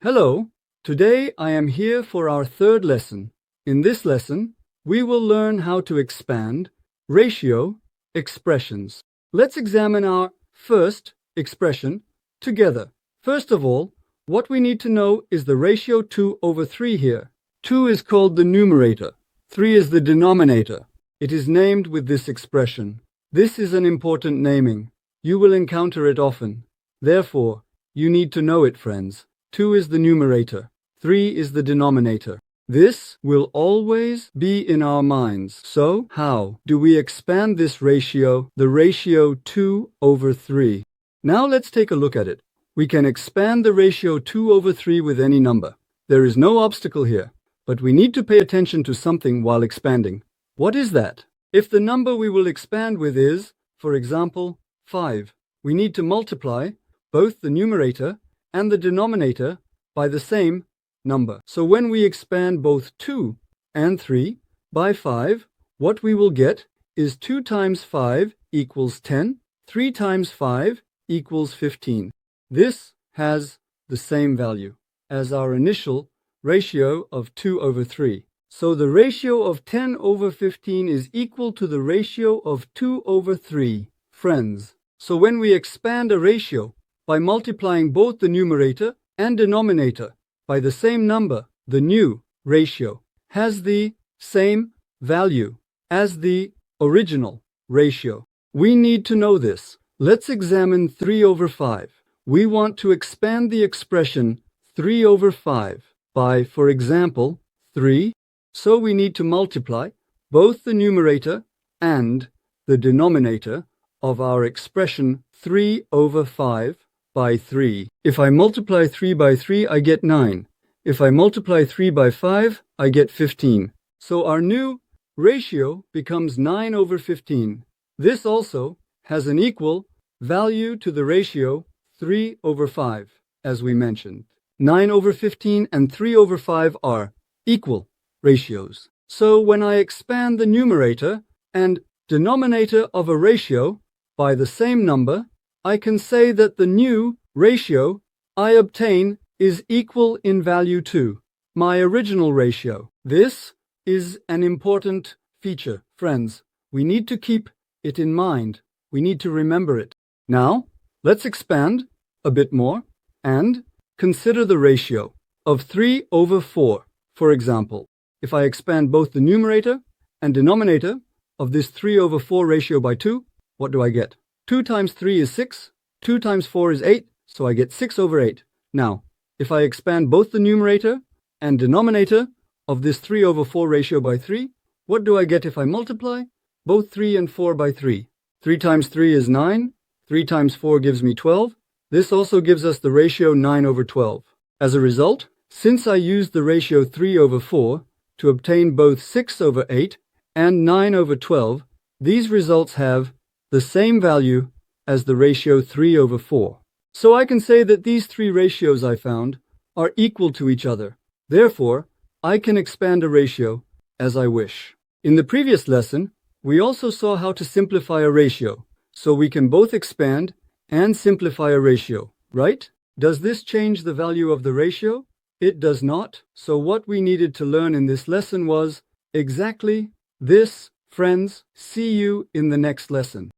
Hello, today I am here for our third lesson. In this lesson, we will learn how to expand ratio expressions. Let's examine our first expression together. First of all, what we need to know is the ratio 2/3 here. 2 is called the numerator, 3 is the denominator. It is named with this expression. This is an important naming. You will encounter it often. Therefore, you need to know it, friends. 2 is the numerator, 3 is the denominator. This will always be in our minds. So, how do we expand this ratio, the ratio 2/3? Now let's take a look at it. We can expand the ratio 2/3 with any number. There is no obstacle here, but we need to pay attention to something while expanding. What is that? If the number we will expand with is, for example, 5, we need to multiply both the numerator and the denominator by the same number. So when we expand both 2 and 3 by 5, what we will get is 2 times 5 equals 10, 3 times 5 equals 15. This has the same value as our initial ratio of 2/3. So the ratio of 10/15 is equal to the ratio of 2/3, friends. So when we expand a ratio by multiplying both the numerator and denominator by the same number, the new ratio has the same value as the original ratio. We need to know this. Let's examine 3/5. We want to expand the expression 3/5 by, for example, 3. So we need to multiply both the numerator and the denominator of our expression 3/5 by 3. If I multiply 3 by 3, I get 9. If I multiply 3 by 5, I get 15. So our new ratio becomes 9/15. This also has an equal value to the ratio 3/5, as we mentioned. 9/15 and 3/5 are equal ratios. So when I expand the numerator and denominator of a ratio by the same number, I can say that the new ratio I obtain is equal in value to my original ratio. This is an important feature, friends. We need to keep it in mind. We need to remember it. Now, let's expand a bit more and consider the ratio of 3/4. For example, if I expand both the numerator and denominator of this 3/4 ratio by 2, what do I get? 2 times 3 is 6, 2 times 4 is 8, so I get 6/8. Now, if I expand both the numerator and denominator of this 3/4 ratio by 3, what do I get if I multiply both 3 and 4 by 3? 3 times 3 is 9, 3 times 4 gives me 12. This also gives us the ratio 9/12. As a result, since I used the ratio 3/4 to obtain both 6/8 and 9/12, these results have the same value as the ratio 3/4. So I can say that these three ratios I found are equal to each other. Therefore, I can expand a ratio as I wish. In the previous lesson, we also saw how to simplify a ratio, so we can both expand and simplify a ratio, right? Does this change the value of the ratio? It does not. So what we needed to learn in this lesson was exactly this, friends. See you in the next lesson.